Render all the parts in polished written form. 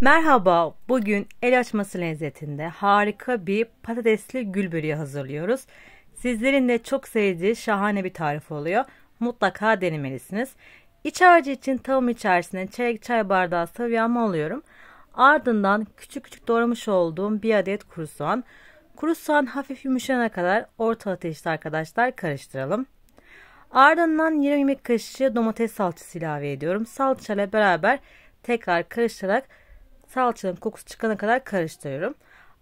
Merhaba, bugün el açması lezzetinde harika bir patatesli gül böreği hazırlıyoruz. Sizlerin de çok sevdiği şahane bir tarif oluyor. Mutlaka denemelisiniz. İç harcı için tavuğum içerisine çeyrek çay bardağı sıvı yağ alıyorum. Ardından küçük küçük doğramış olduğum bir adet kuru soğan. Kuru soğan hafif yumuşayana kadar orta ateşte arkadaşlar karıştıralım. Ardından yarım yemek kaşığı domates salçası ilave ediyorum. Salçayla beraber tekrar karıştırarak salçanın kokusu çıkana kadar karıştırıyorum.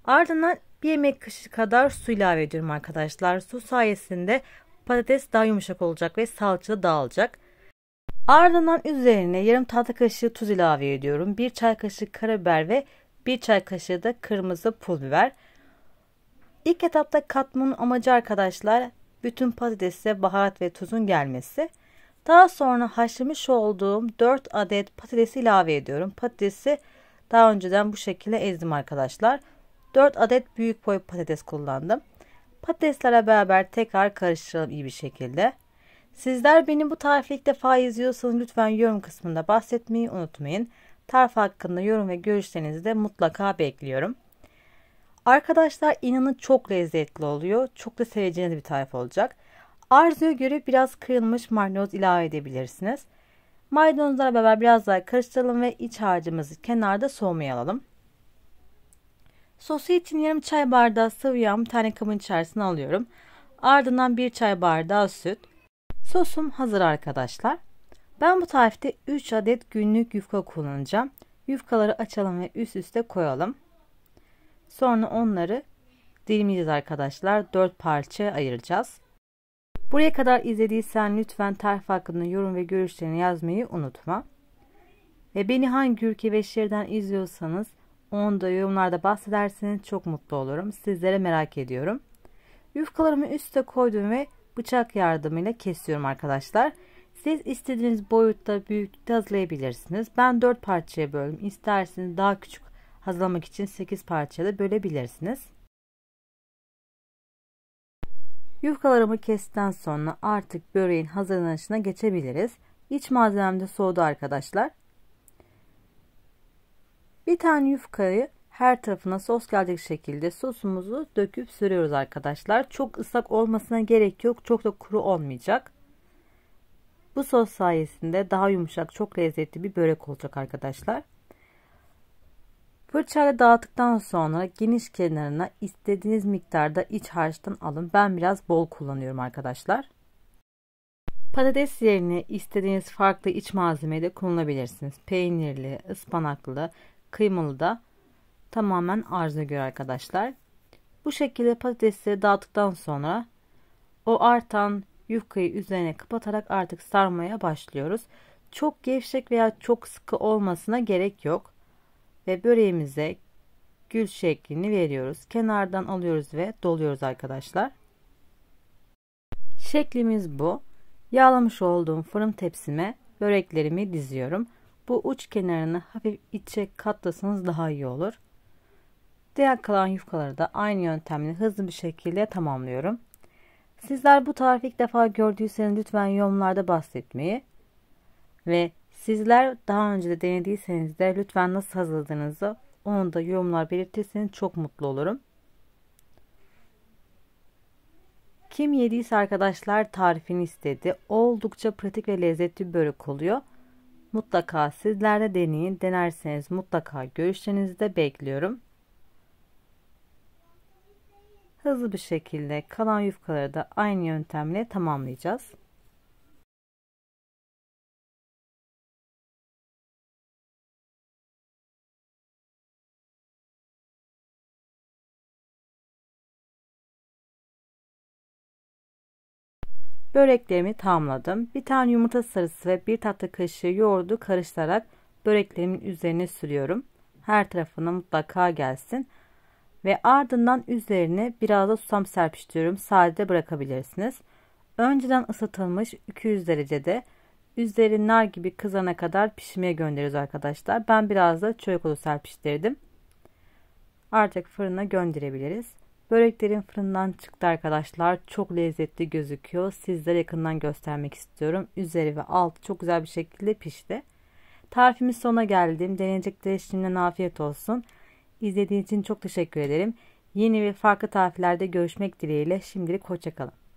Ardından bir yemek kaşığı kadar su ilave ediyorum arkadaşlar. Su sayesinde patates daha yumuşak olacak ve salça dağılacak. Ardından üzerine yarım tatlı kaşığı tuz ilave ediyorum. Bir çay kaşığı karabiber ve bir çay kaşığı da kırmızı pul biber. İlk etapta katmanın amacı arkadaşlar bütün patatese baharat ve tuzun gelmesi. Daha sonra haşlamış olduğum 4 adet patatesi ilave ediyorum. Patatesi daha önceden bu şekilde ezdim arkadaşlar. 4 adet büyük boy patates kullandım. Patateslerle beraber tekrar karıştıralım iyi bir şekilde. Sizler beni bu tarifi ilk defa izliyorsanız lütfen yorum kısmında bahsetmeyi unutmayın. Tarif hakkında yorum ve görüşlerinizi de mutlaka bekliyorum. Arkadaşlar inanın çok lezzetli oluyor. Çok da seveceğiniz bir tarif olacak. Arzuya göre biraz kırılmış maydanoz ilave edebilirsiniz. Maydanozlarla beraber biraz daha karıştıralım ve iç harcımızı kenarda soğumaya alalım. Sosu için yarım çay bardağı sıvı yağ bir tane kabın içerisine alıyorum. Ardından bir çay bardağı süt. Sosum hazır arkadaşlar. Ben bu tarifte 3 adet günlük yufka kullanacağım. Yufkaları açalım ve üst üste koyalım. Sonra onları dilimleyeceğiz arkadaşlar. 4 parçaya ayıracağız. Buraya kadar izlediysen lütfen tarif hakkında yorum ve görüşlerini yazmayı unutma. Ve beni hangi ülke ve şehirden izliyorsanız onu da yorumlarda bahsederseniz çok mutlu olurum. Sizlere merak ediyorum. Yufkalarımı üste koydum ve bıçak yardımıyla kesiyorum arkadaşlar. Siz istediğiniz boyutta, büyüklükte hazırlayabilirsiniz. Ben 4 parçaya böldüm. İsterseniz daha küçük hazırlamak için 8 parçaya da bölebilirsiniz. Yufkalarımı kestikten sonra artık böreğin hazırlanışına geçebiliriz. İç malzemem de soğudu arkadaşlar. Bir tane yufkayı her tarafına sos gelecek şekilde sosumuzu döküp sürüyoruz arkadaşlar. Çok ıslak olmasına gerek yok. Çok da kuru olmayacak. Bu sos sayesinde daha yumuşak, çok lezzetli bir börek olacak arkadaşlar. Fırçayla dağıttıktan sonra geniş kenarına istediğiniz miktarda iç harçtan alın. Ben biraz bol kullanıyorum arkadaşlar. Patates yerine istediğiniz farklı iç malzemeyi de kullanabilirsiniz. Peynirli, ıspanaklı, kıymalı da tamamen arzuya göre arkadaşlar. Bu şekilde patatesleri dağıttıktan sonra o artan yufkayı üzerine kapatarak artık sarmaya başlıyoruz. Çok gevşek veya çok sıkı olmasına gerek yok. Ve böreğimize gül şeklini veriyoruz. Kenardan alıyoruz ve doluyoruz arkadaşlar. Şeklimiz bu. Yağlamış olduğum fırın tepsime böreklerimi diziyorum. Bu uç kenarını hafif içe katlasanız daha iyi olur. Diğer kalan yufkaları da aynı yöntemle hızlı bir şekilde tamamlıyorum. Sizler bu tarifi ilk defa gördüyseniz lütfen yorumlarda bahsetmeyi ve sizler daha önce de denediyseniz de lütfen nasıl hazırladığınızı onu da yorumlar belirtirseniz çok mutlu olurum. Kim yediyse arkadaşlar tarifini istedi. Oldukça pratik ve lezzetli bir börek oluyor. Mutlaka sizler de deneyin. Denerseniz mutlaka görüşlerinizi de bekliyorum. Hızlı bir şekilde kalan yufkaları da aynı yöntemle tamamlayacağız. Böreklerimi tamamladım. Bir tane yumurta sarısı ve bir tatlı kaşığı yoğurdu karıştırarak böreklerimin üzerine sürüyorum. Her tarafına mutlaka gelsin. Ve ardından üzerine biraz da susam serpiştiriyorum. Sade bırakabilirsiniz. Önceden ısıtılmış 200 derecede üzeri nar gibi kızana kadar pişmeye gönderiyoruz arkadaşlar. Ben biraz da çörek otu serpiştirdim. Artık fırına gönderebiliriz. Böreklerim fırından çıktı arkadaşlar. Çok lezzetli gözüküyor. Sizlere yakından göstermek istiyorum. Üzeri ve altı çok güzel bir şekilde pişti. Tarifimiz sonuna geldim. Deneyecekleri şimdiden afiyet olsun. İzlediğiniz için çok teşekkür ederim. Yeni ve farklı tariflerde görüşmek dileğiyle. Şimdilik hoşça kalın.